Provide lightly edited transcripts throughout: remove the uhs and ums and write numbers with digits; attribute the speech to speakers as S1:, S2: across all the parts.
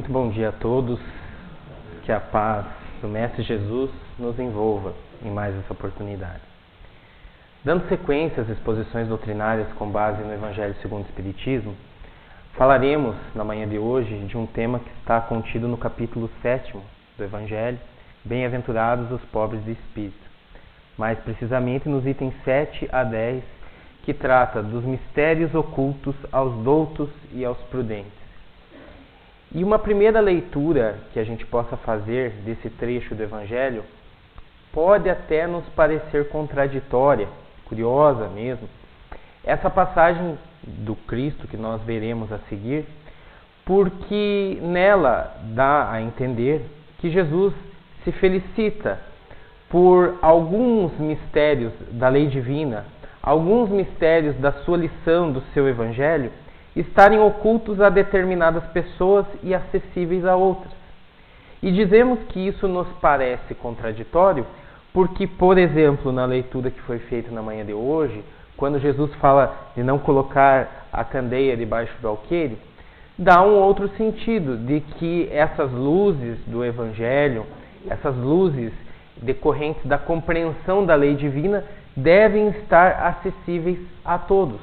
S1: Muito bom dia a todos, que a paz do Mestre Jesus nos envolva em mais essa oportunidade. Dando sequência às exposições doutrinárias com base no Evangelho segundo o Espiritismo, falaremos na manhã de hoje de um tema que está contido no capítulo 7º do Evangelho, Bem-aventurados os pobres de espírito, mais precisamente nos itens 7 a 10, que trata dos mistérios ocultos aos doutos e aos prudentes. E uma primeira leitura que a gente possa fazer desse trecho do Evangelho pode até nos parecer contraditória, curiosa mesmo. Essa passagem do Cristo que nós veremos a seguir, porque nela dá a entender que Jesus se felicita por alguns mistérios da lei divina, alguns mistérios da sua lição, do seu Evangelho, estarem ocultos a determinadas pessoas e acessíveis a outras. E dizemos que isso nos parece contraditório porque, por exemplo, na leitura que foi feita na manhã de hoje, quando Jesus fala de não colocar a candeia debaixo do alqueire, dá um outro sentido, de que essas luzes do Evangelho, essas luzes decorrentes da compreensão da lei divina, devem estar acessíveis a todos.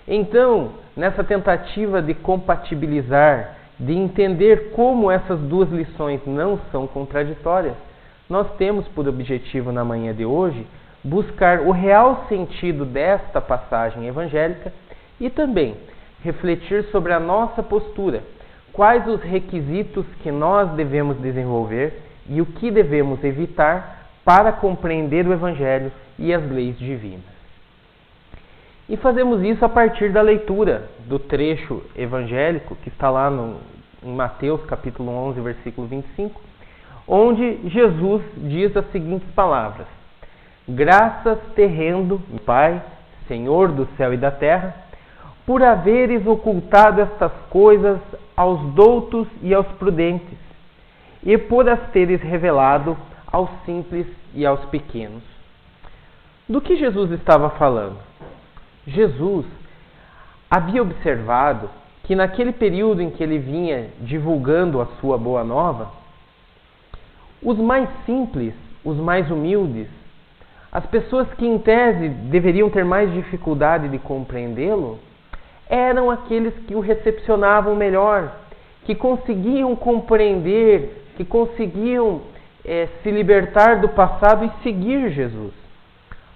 S1: Então, nessa tentativa de compatibilizar, de entender como essas duas lições não são contraditórias, nós temos por objetivo na manhã de hoje buscar o real sentido desta passagem evangélica e também refletir sobre a nossa postura, quais os requisitos que nós devemos desenvolver e o que devemos evitar para compreender o Evangelho e as leis divinas. E fazemos isso a partir da leitura do trecho evangélico que está lá em Mateus capítulo 11, versículo 25, onde Jesus diz as seguintes palavras: Graças te rendo, Pai, Senhor do céu e da terra, por haveres ocultado estas coisas aos doutos e aos prudentes, e por as teres revelado aos simples e aos pequenos. Do que Jesus estava falando? Jesus havia observado que naquele período em que ele vinha divulgando a sua boa nova, os mais simples, os mais humildes, as pessoas que em tese deveriam ter mais dificuldade de compreendê-lo, eram aqueles que o recepcionavam melhor, que conseguiam compreender, que conseguiam se libertar do passado e seguir Jesus.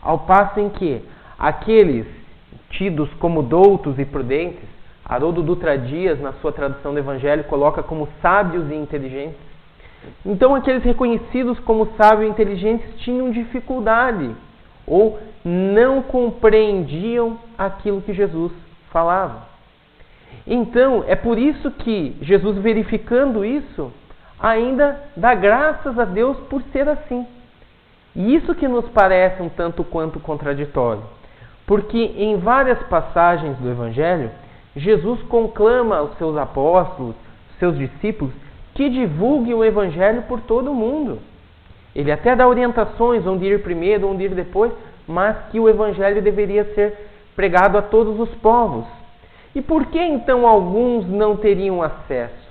S1: Ao passo em que aqueles tidos como doutos e prudentes, Haroldo Dutra Dias, na sua tradução do Evangelho, coloca como sábios e inteligentes. Então, aqueles reconhecidos como sábios e inteligentes tinham dificuldade ou não compreendiam aquilo que Jesus falava. Então, é por isso que Jesus, verificando isso, ainda dá graças a Deus por ser assim. E isso que nos parece um tanto quanto contraditório, porque em várias passagens do Evangelho, Jesus conclama aos seus apóstolos, seus discípulos, que divulguem o Evangelho por todo o mundo. Ele até dá orientações, onde ir primeiro, onde ir depois, mas que o Evangelho deveria ser pregado a todos os povos. E por que então alguns não teriam acesso?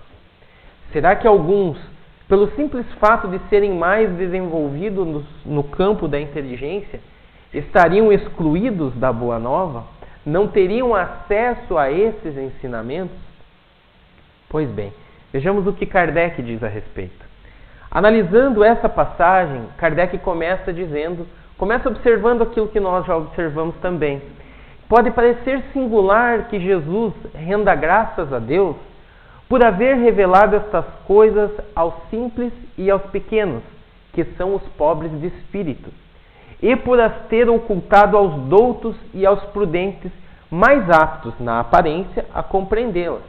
S1: Será que alguns, pelo simples fato de serem mais desenvolvidos no campo da inteligência, estariam excluídos da Boa Nova? Não teriam acesso a esses ensinamentos? Pois bem, vejamos o que Kardec diz a respeito. Analisando essa passagem, Kardec começa observando aquilo que nós já observamos também. Pode parecer singular que Jesus renda graças a Deus por haver revelado estas coisas aos simples e aos pequenos, que são os pobres de espírito, e por as ter ocultado aos doutos e aos prudentes, mais aptos na aparência a compreendê-las.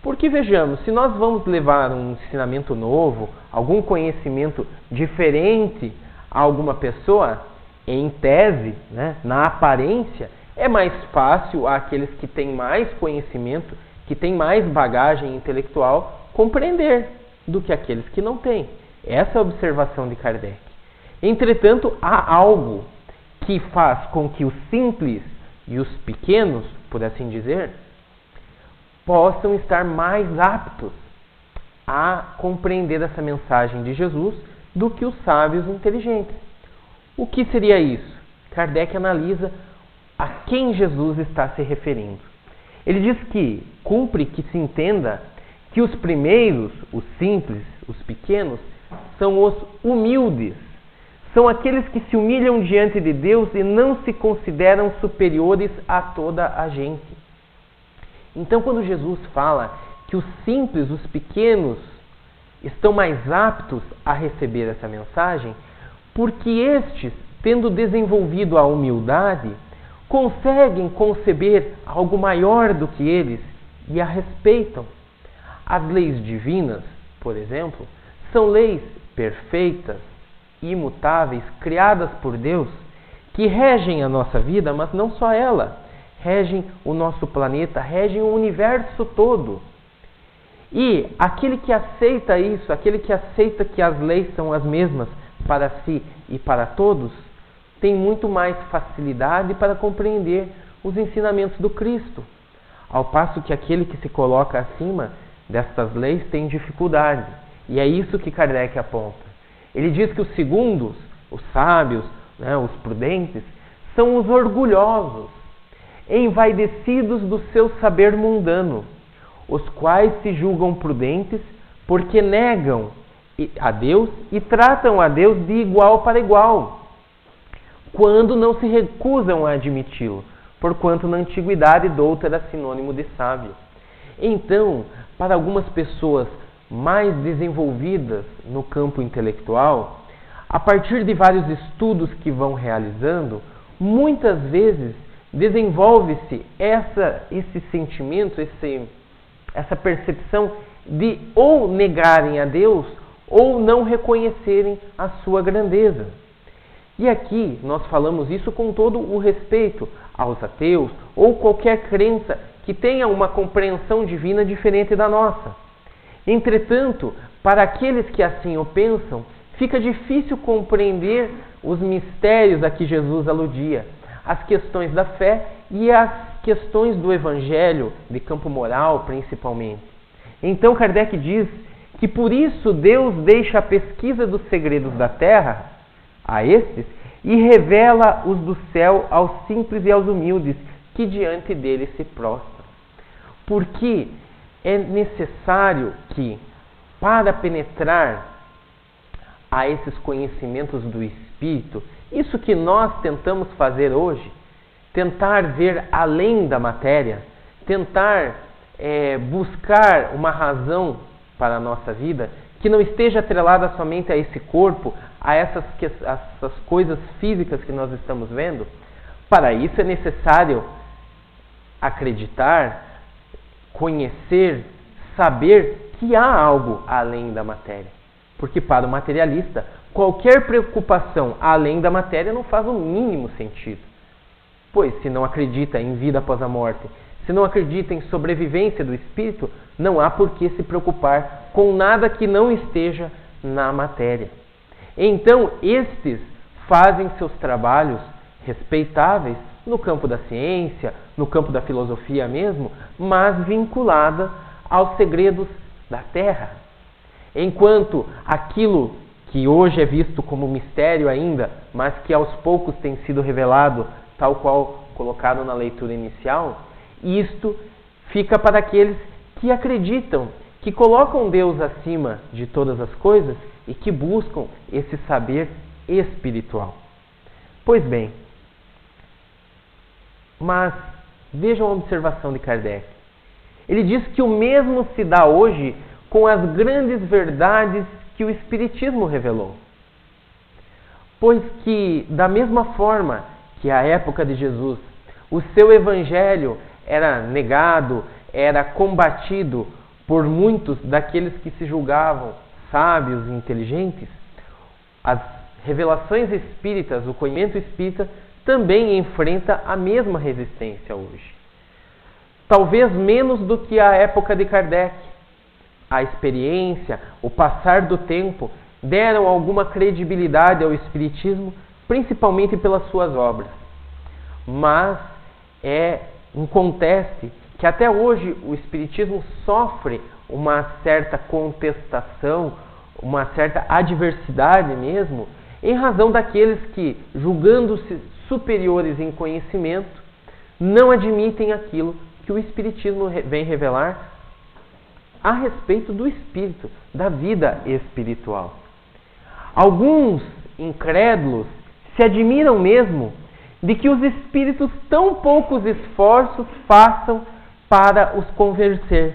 S1: Porque vejamos, se nós vamos levar um ensinamento novo, algum conhecimento diferente a alguma pessoa, em tese, na aparência, é mais fácil àqueles que têm mais conhecimento, que têm mais bagagem intelectual, compreender do que aqueles que não têm. Essa é a observação de Kardec. Entretanto, há algo que faz com que os simples e os pequenos, por assim dizer, possam estar mais aptos a compreender essa mensagem de Jesus do que os sábios inteligentes. O que seria isso? Kardec analisa a quem Jesus está se referindo. Ele diz que cumpre que se entenda que os primeiros, os simples, os pequenos, são os humildes. São aqueles que se humilham diante de Deus e não se consideram superiores a toda a gente. Então, quando Jesus fala que os simples, os pequenos, estão mais aptos a receber essa mensagem, porque estes, tendo desenvolvido a humildade, conseguem conceber algo maior do que eles e a respeitam. As leis divinas, por exemplo, são leis perfeitas, imutáveis, criadas por Deus, que regem a nossa vida, mas não só ela, regem o nosso planeta, regem o universo todo. E aquele que aceita isso, aquele que aceita que as leis são as mesmas para si e para todos, tem muito mais facilidade para compreender os ensinamentos do Cristo. Ao passo que aquele que se coloca acima destas leis tem dificuldade. E é isso que Kardec aponta. Ele diz que os segundos, os sábios, os prudentes, são os orgulhosos, envaidecidos do seu saber mundano, os quais se julgam prudentes porque negam a Deus e tratam a Deus de igual para igual, quando não se recusam a admiti-lo, porquanto na antiguidade douto era sinônimo de sábio. Então, para algumas pessoas mais desenvolvidas no campo intelectual, a partir de vários estudos que vão realizando, muitas vezes desenvolve-se esse sentimento, essa percepção de ou negarem a Deus ou não reconhecerem a sua grandeza. E aqui nós falamos isso com todo o respeito aos ateus ou qualquer crença que tenha uma compreensão divina diferente da nossa. Entretanto, para aqueles que assim o pensam, fica difícil compreender os mistérios a que Jesus aludia, as questões da fé e as questões do Evangelho, de campo moral principalmente. Então Kardec diz que por isso Deus deixa a pesquisa dos segredos da terra a estes e revela os do céu aos simples e aos humildes que diante dele se prostram. Porque é necessário que, para penetrar a esses conhecimentos do Espírito, isso que nós tentamos fazer hoje, tentar ver além da matéria, tentar buscar uma razão para a nossa vida, que não esteja atrelada somente a esse corpo, a essas coisas físicas que nós estamos vendo. Para isso é necessário acreditar, conhecer, saber que há algo além da matéria. Porque para o materialista, qualquer preocupação além da matéria não faz o mínimo sentido. Pois se não acredita em vida após a morte, se não acredita em sobrevivência do espírito, não há por que se preocupar com nada que não esteja na matéria. Então, estes fazem seus trabalhos respeitáveis no campo da ciência, no campo da filosofia mesmo, mas vinculada aos segredos da terra. Enquanto aquilo que hoje é visto como mistério ainda, mas que aos poucos tem sido revelado, tal qual colocado na leitura inicial, isto fica para aqueles que acreditam, que colocam Deus acima de todas as coisas e que buscam esse saber espiritual. Pois bem, mas vejam a observação de Kardec. Ele diz que o mesmo se dá hoje com as grandes verdades que o Espiritismo revelou. Pois que, da mesma forma que à época de Jesus, o seu Evangelho era negado, era combatido por muitos daqueles que se julgavam sábios e inteligentes, as revelações espíritas, o conhecimento espírita, também enfrenta a mesma resistência hoje. Talvez menos do que a época de Kardec. A experiência, o passar do tempo, deram alguma credibilidade ao Espiritismo, principalmente pelas suas obras. Mas é um conteste que até hoje o Espiritismo sofre uma certa contestação, uma certa adversidade mesmo, em razão daqueles que, julgando-se superiores em conhecimento, não admitem aquilo que o Espiritismo vem revelar a respeito do espírito, da vida espiritual. Alguns incrédulos se admiram mesmo de que os espíritos tão poucos esforços façam para os convencer.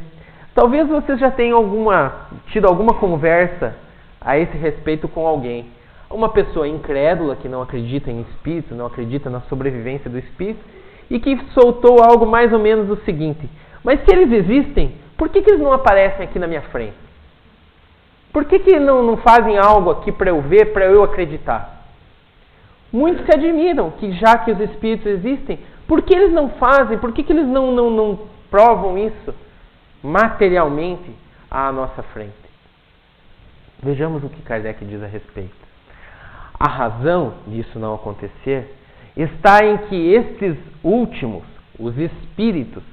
S1: Talvez vocês já tenham tido alguma conversa a esse respeito com alguém. Uma pessoa incrédula que não acredita em espírito, não acredita na sobrevivência do espírito, e que soltou algo mais ou menos o seguinte: mas se eles existem, por que eles não aparecem aqui na minha frente? Por que não fazem algo aqui para eu ver, para eu acreditar? Muitos se admiram que, já que os espíritos existem, por que eles não fazem, por que eles não provam isso materialmente à nossa frente? Vejamos o que Kardec diz a respeito. A razão disso não acontecer está em que estes últimos, os espíritos,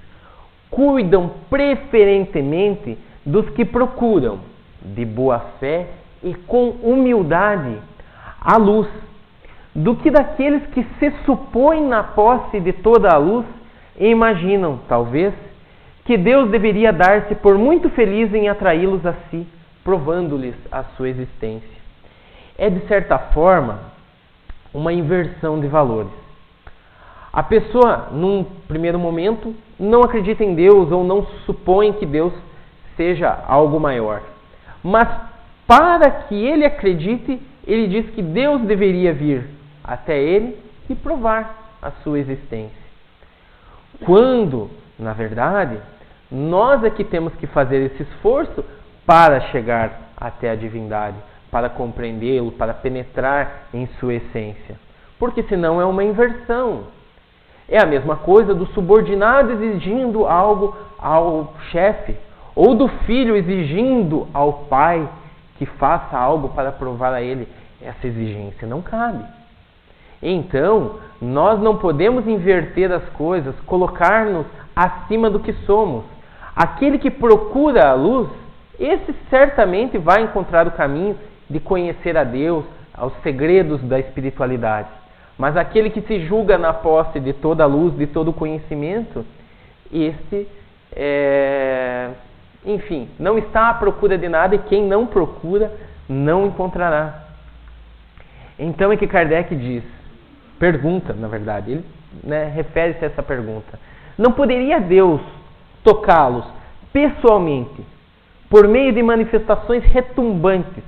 S1: cuidam preferentemente dos que procuram, de boa fé e com humildade, a luz, do que daqueles que se supõem na posse de toda a luz e imaginam, talvez, que Deus deveria dar-se por muito feliz em atraí-los a si, provando-lhes a sua existência. É, de certa forma, uma inversão de valores. A pessoa, num primeiro momento, não acredita em Deus ou não supõe que Deus seja algo maior. Mas, para que ele acredite, ele diz que Deus deveria vir até ele e provar a sua existência. Quando, na verdade, nós é que temos que fazer esse esforço para chegar até a divindade, para compreendê-lo, para penetrar em sua essência. Porque senão é uma inversão. É a mesma coisa do subordinado exigindo algo ao chefe, ou do filho exigindo ao pai que faça algo para provar a ele. Essa exigência não cabe. Então, nós não podemos inverter as coisas, colocar-nos acima do que somos. Aquele que procura a luz, esse certamente vai encontrar o caminho de conhecer a Deus, aos segredos da espiritualidade. Mas aquele que se julga na posse de toda a luz, de todo o conhecimento, esse, enfim, não está à procura de nada, e quem não procura não encontrará. Então é que Kardec diz, pergunta, na verdade, ele refere-se a essa pergunta: não poderia Deus tocá-los pessoalmente, por meio de manifestações retumbantes,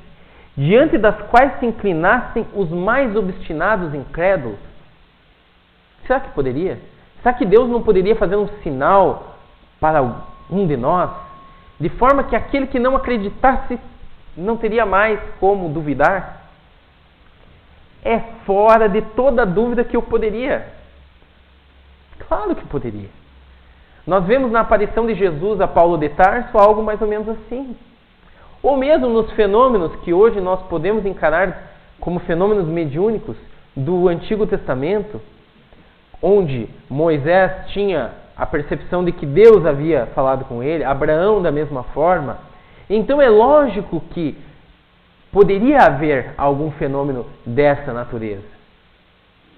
S1: diante das quais se inclinassem os mais obstinados incrédulos? Será que poderia? Será que Deus não poderia fazer um sinal para um de nós, de forma que aquele que não acreditasse não teria mais como duvidar? É fora de toda dúvida que eu poderia. Claro que poderia. Nós vemos na aparição de Jesus a Paulo de Tarso algo mais ou menos assim. Ou mesmo nos fenômenos que hoje nós podemos encarar como fenômenos mediúnicos do Antigo Testamento, onde Moisés tinha a percepção de que Deus havia falado com ele, Abraão da mesma forma. Então é lógico que poderia haver algum fenômeno dessa natureza.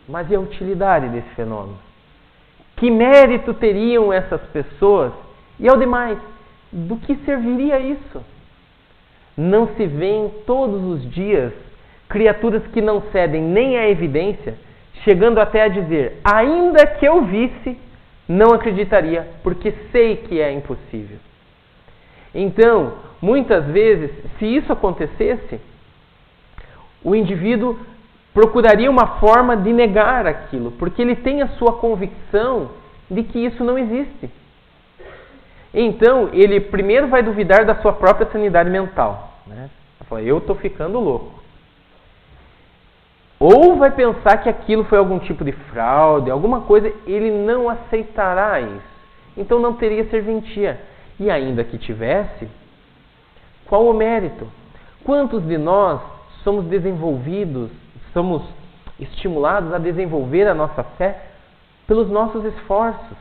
S1: Mas e a utilidade desse fenômeno? Que mérito teriam essas pessoas? E ao demais, do que serviria isso? Não se vêem todos os dias criaturas que não cedem nem à evidência, chegando até a dizer: ainda que eu visse, não acreditaria, porque sei que é impossível. Então, muitas vezes, se isso acontecesse, o indivíduo procuraria uma forma de negar aquilo, porque ele tem a sua convicção de que isso não existe. Então, ele primeiro vai duvidar da sua própria sanidade mental. Vai falar: eu estou ficando louco. Ou vai pensar que aquilo foi algum tipo de fraude, alguma coisa, ele não aceitará isso. Então não teria serventia. E ainda que tivesse, qual o mérito? Quantos de nós somos desenvolvidos, somos estimulados a desenvolver a nossa fé pelos nossos esforços?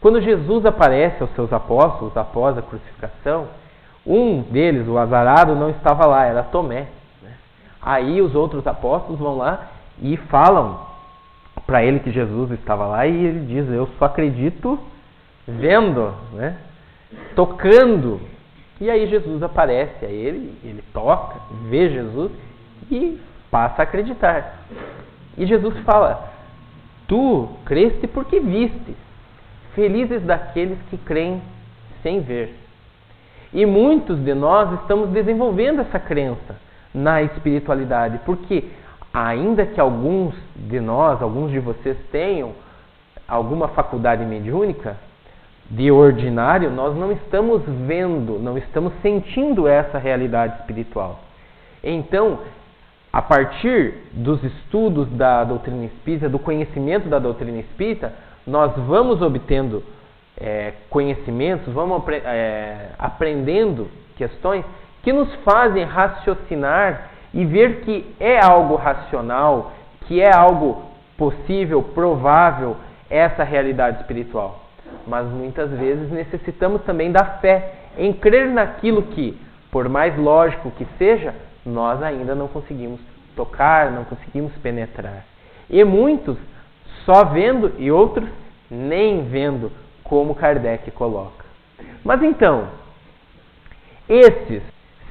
S1: Quando Jesus aparece aos seus apóstolos após a crucificação, Um deles, o azarado, não estava lá, era Tomé. Aí os outros apóstolos vão lá e falam para ele que Jesus estava lá, e ele diz: eu só acredito vendo, né? Tocando. E aí Jesus aparece a ele, ele toca, vê Jesus e passa a acreditar. E Jesus fala: tu creste porque viste, felizes daqueles que creem sem ver. E muitos de nós estamos desenvolvendo essa crença na espiritualidade, porque ainda que alguns de nós, alguns de vocês tenham alguma faculdade mediúnica, de ordinário, nós não estamos vendo, não estamos sentindo essa realidade espiritual. Então, a partir dos estudos da doutrina espírita, do conhecimento da doutrina espírita, nós vamos obtendo conhecimentos, vamos aprendendo questões que nos fazem raciocinar e ver que é algo racional, que é algo possível, provável, essa realidade espiritual. Mas muitas vezes necessitamos também da fé em crer naquilo que, por mais lógico que seja, nós ainda não conseguimos tocar, não conseguimos penetrar. E muitos só vendo e outros nem vendo, como Kardec coloca. Mas então, esses,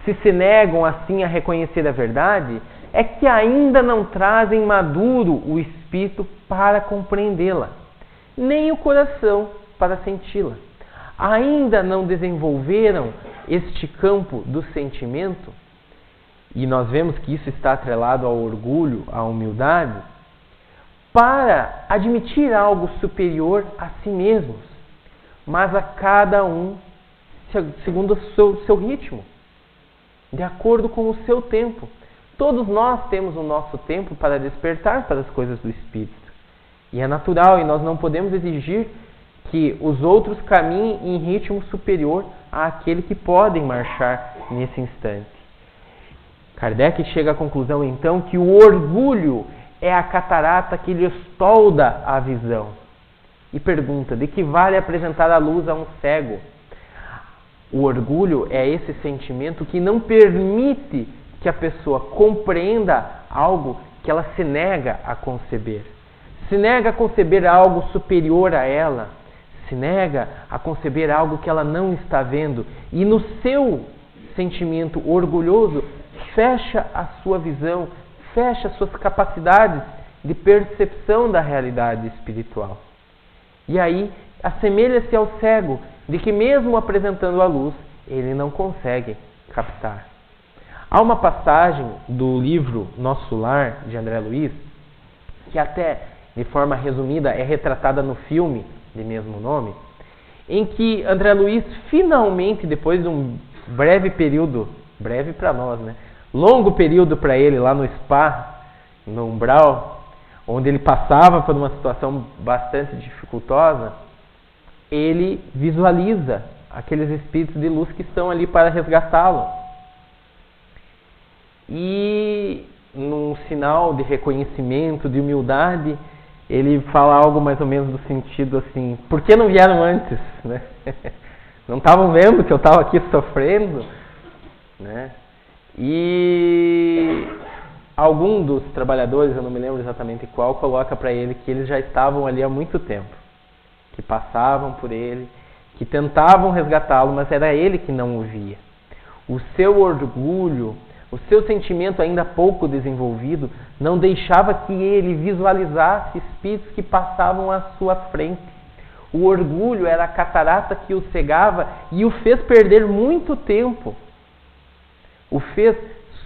S1: se negam assim a reconhecer a verdade, é que ainda não trazem maduro o espírito para compreendê-la, nem o coração para senti-la. Ainda não desenvolveram este campo do sentimento, e nós vemos que isso está atrelado ao orgulho, à humildade, para admitir algo superior a si mesmos, mas a cada um segundo o seu ritmo, de acordo com o seu tempo. Todos nós temos o nosso tempo para despertar para as coisas do Espírito. E é natural, e nós não podemos exigir que os outros caminhem em ritmo superior àquele que podem marchar nesse instante. Kardec chega à conclusão, então, que o orgulho é a catarata que lhes tolda a visão. E pergunta: de que vale apresentar a luz a um cego? O orgulho é esse sentimento que não permite que a pessoa compreenda algo que ela se nega a conceber. Se nega a conceber algo superior a ela. Se nega a conceber algo que ela não está vendo. E no seu sentimento orgulhoso, fecha a sua visão, fecha as suas capacidades de percepção da realidade espiritual. E aí, assemelha-se ao cego, de que mesmo apresentando a luz, ele não consegue captar. Há uma passagem do livro Nosso Lar, de André Luiz, que até, de forma resumida, é retratada no filme de mesmo nome, em que André Luiz finalmente, depois de um breve período, breve para nós, né? Longo período para ele lá no spa, no umbral, onde ele passava por uma situação bastante dificultosa, ele visualiza aqueles espíritos de luz que estão ali para resgatá-lo. E, num sinal de reconhecimento, de humildade, ele fala algo mais ou menos do sentido assim: por que não vieram antes? Né? Não estavam vendo que eu estava aqui sofrendo? Né? E algum dos trabalhadores, eu não me lembro exatamente qual, coloca para ele que eles já estavam ali há muito tempo, que passavam por ele, que tentavam resgatá-lo, mas era ele que não o via. O seu orgulho, o seu sentimento ainda pouco desenvolvido, não deixava que ele visualizasse espíritos que passavam à sua frente. O orgulho era a catarata que o cegava e o fez perder muito tempo. O fez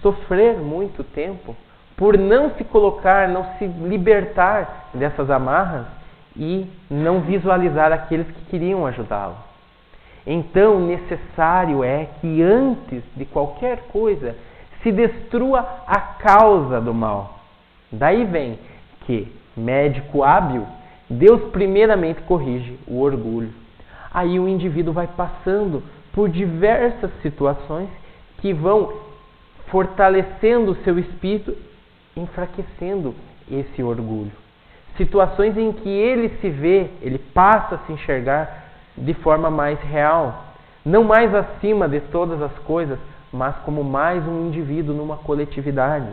S1: sofrer muito tempo por não se colocar, não se libertar dessas amarras e não visualizar aqueles que queriam ajudá-lo. Então, necessário é que antes de qualquer coisa se destrua a causa do mal. Daí vem que, médico hábil, Deus primeiramente corrige o orgulho. Aí o indivíduo vai passando por diversas situações que vão fortalecendo o seu espírito, enfraquecendo esse orgulho. Situações em que ele se vê, ele passa a se enxergar de forma mais real. não mais acima de todas as coisas, mas como mais um indivíduo numa coletividade.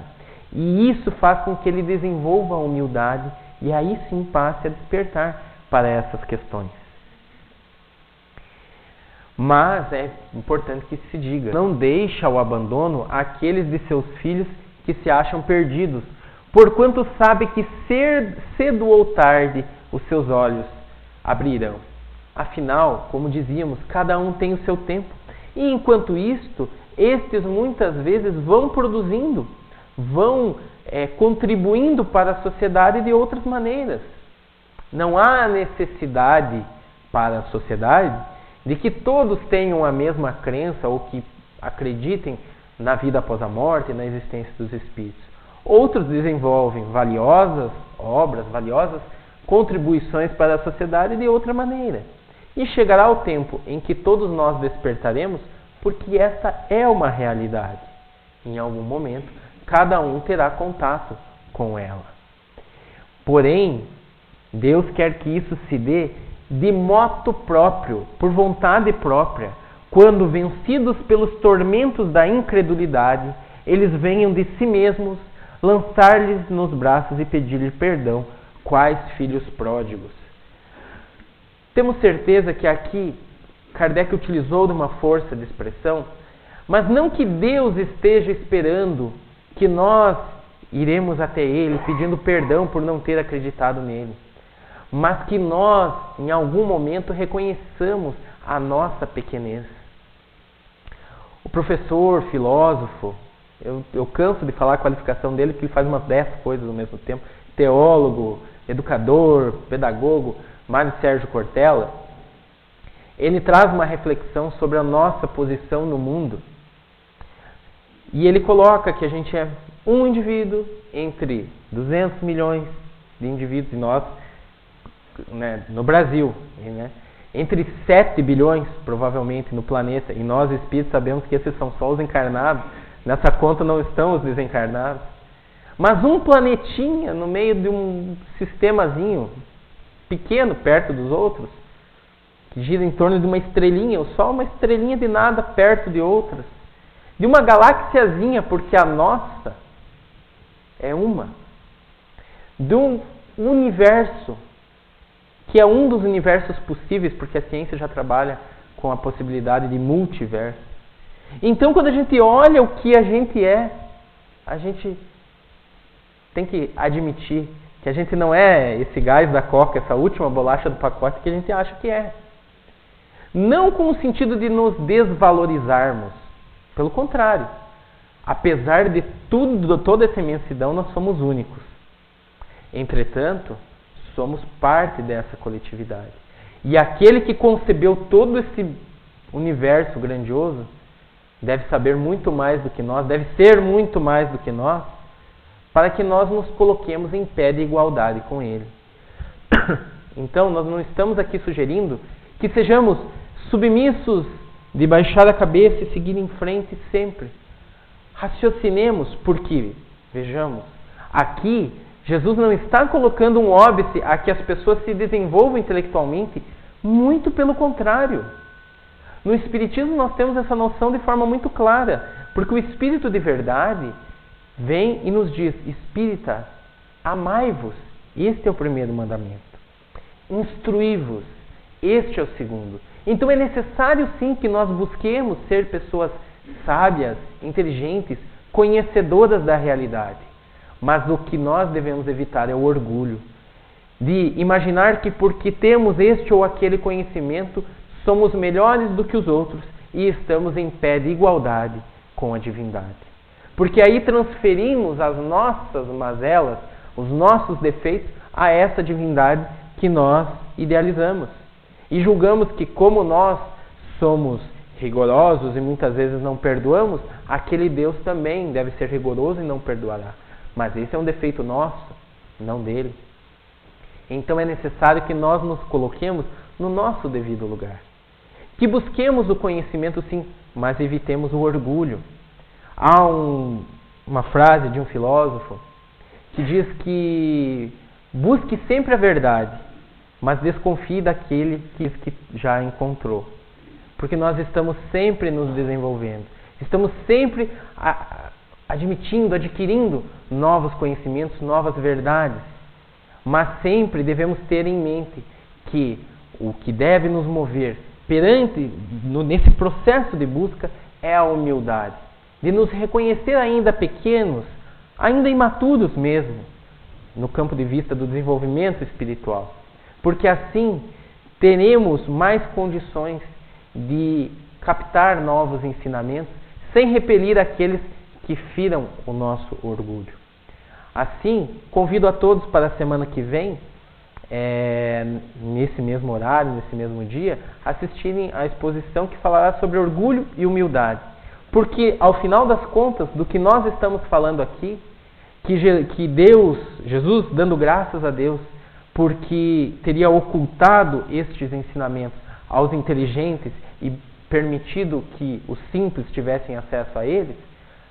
S1: E isso faz com que ele desenvolva a humildade e aí sim passe a despertar para essas questões. Mas é importante que se diga, não deixa ao abandono aqueles de seus filhos que se acham perdidos, porquanto sabe que cedo ou tarde os seus olhos abrirão. Afinal, como dizíamos, cada um tem o seu tempo. E enquanto isto, estes muitas vezes vão produzindo, vão contribuindo para a sociedade de outras maneiras. Não há necessidade para a sociedade de que todos tenham a mesma crença ou que acreditem na vida após a morte e na existência dos espíritos. Outros desenvolvem valiosas obras, valiosas contribuições para a sociedade de outra maneira. E chegará o tempo em que todos nós despertaremos, porque esta é uma realidade. Em algum momento, cada um terá contato com ela. Porém, Deus quer que isso se dê de moto próprio, por vontade própria, quando, vencidos pelos tormentos da incredulidade, eles venham de si mesmos lançar-lhes nos braços e pedir-lhe perdão, quais filhos pródigos. Temos certeza que aqui Kardec utilizou de uma força de expressão, mas não que Deus esteja esperando que nós iremos até Ele pedindo perdão por não ter acreditado nele, mas que nós, em algum momento, reconheçamos a nossa pequenez. O professor, filósofo, eu canso de falar a qualificação dele, porque ele faz umas 10 coisas ao mesmo tempo, teólogo, educador, pedagogo, Mário Sérgio Cortella, ele traz uma reflexão sobre a nossa posição no mundo. E ele coloca que a gente é um indivíduo entre 200 milhões de indivíduos, e nós, no Brasil, entre 7 bilhões, provavelmente, no planeta, e nós espíritos sabemos que esses são só os encarnados, nessa conta não estão os desencarnados. Mas um planetinha no meio de um sistemazinho pequeno perto dos outros, que gira em torno de uma estrelinha, o Sol uma estrelinha de nada perto de outras, de uma galáxiazinha, porque a nossa é uma, de um universo, que é um dos universos possíveis, porque a ciência já trabalha com a possibilidade de multiverso. Então, quando a gente olha o que a gente é, a gente tem que admitir que a gente não é esse gás da Coca, essa última bolacha do pacote que a gente acha que é. Não com o sentido de nos desvalorizarmos. Pelo contrário. Apesar de toda essa imensidão, nós somos únicos. Entretanto, somos parte dessa coletividade. E aquele que concebeu todo esse universo grandioso deve saber muito mais do que nós, deve ser muito mais do que nós, para que nós nos coloquemos em pé de igualdade com Ele. Então, nós não estamos aqui sugerindo que sejamos submissos de baixar a cabeça e seguir em frente sempre. Raciocinemos, porque, vejamos, aqui Jesus não está colocando um óbice a que as pessoas se desenvolvam intelectualmente, muito pelo contrário. No Espiritismo nós temos essa noção de forma muito clara, porque o Espírito de verdade vem e nos diz: espírita, amai-vos, este é o primeiro mandamento. Instruí-vos, este é o segundo. Então é necessário sim que nós busquemos ser pessoas sábias, inteligentes, conhecedoras da realidade. Mas o que nós devemos evitar é o orgulho, de imaginar que porque temos este ou aquele conhecimento, somos melhores do que os outros e estamos em pé de igualdade com a divindade. Porque aí transferimos as nossas mazelas, os nossos defeitos, a essa divindade que nós idealizamos. E julgamos que, como nós somos rigorosos e muitas vezes não perdoamos, aquele Deus também deve ser rigoroso e não perdoará. Mas esse é um defeito nosso, não dele. Então é necessário que nós nos coloquemos no nosso devido lugar. Que busquemos o conhecimento sim, mas evitemos o orgulho. Há uma frase de um filósofo que diz que busque sempre a verdade, mas desconfie daquele que já encontrou. porque nós estamos sempre nos desenvolvendo. Estamos sempre adquirindo novos conhecimentos, novas verdades. Mas sempre devemos ter em mente que o que deve nos mover nesse processo de busca é a humildade. De nos reconhecer ainda pequenos, ainda imaturos mesmo, no campo de vista do desenvolvimento espiritual. Porque assim teremos mais condições de captar novos ensinamentos sem repelir aqueles que firam o nosso orgulho. Assim, convido a todos para a semana que vem, nesse mesmo horário, nesse mesmo dia, assistirem à exposição que falará sobre orgulho e humildade. Porque, ao final das contas, do que nós estamos falando aqui, que Jesus, dando graças a Deus, porque teria ocultado estes ensinamentos aos inteligentes e permitido que os simples tivessem acesso a eles,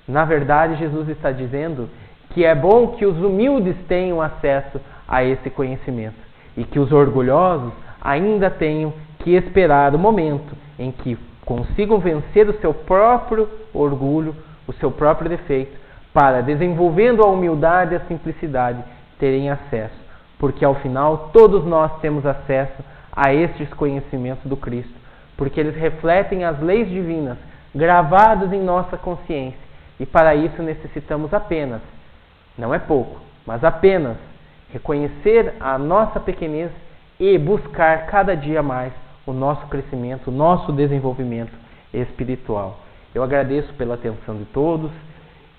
S1: na verdade, Jesus está dizendo que é bom que os humildes tenham acesso a esse conhecimento e que os orgulhosos ainda tenham que esperar o momento em que consigam vencer o seu próprio orgulho, o seu próprio defeito, para, desenvolvendo a humildade e a simplicidade, terem acesso. Porque, ao final, todos nós temos acesso a estes conhecimentos do Cristo, porque eles refletem as leis divinas gravadas em nossa consciência. E para isso necessitamos apenas, não é pouco, mas apenas reconhecer a nossa pequenez e buscar cada dia mais o nosso crescimento, o nosso desenvolvimento espiritual. Eu agradeço pela atenção de todos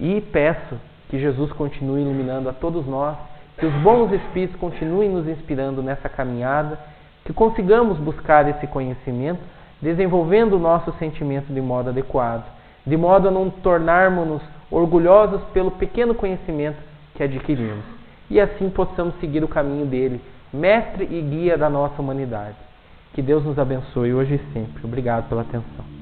S1: e peço que Jesus continue iluminando a todos nós, que os bons espíritos continuem nos inspirando nessa caminhada, que consigamos buscar esse conhecimento, desenvolvendo o nosso sentimento de modo adequado, de modo a não tornarmos-nos orgulhosos pelo pequeno conhecimento que adquirimos. E assim possamos seguir o caminho dele, mestre e guia da nossa humanidade. Que Deus nos abençoe hoje e sempre. Obrigado pela atenção.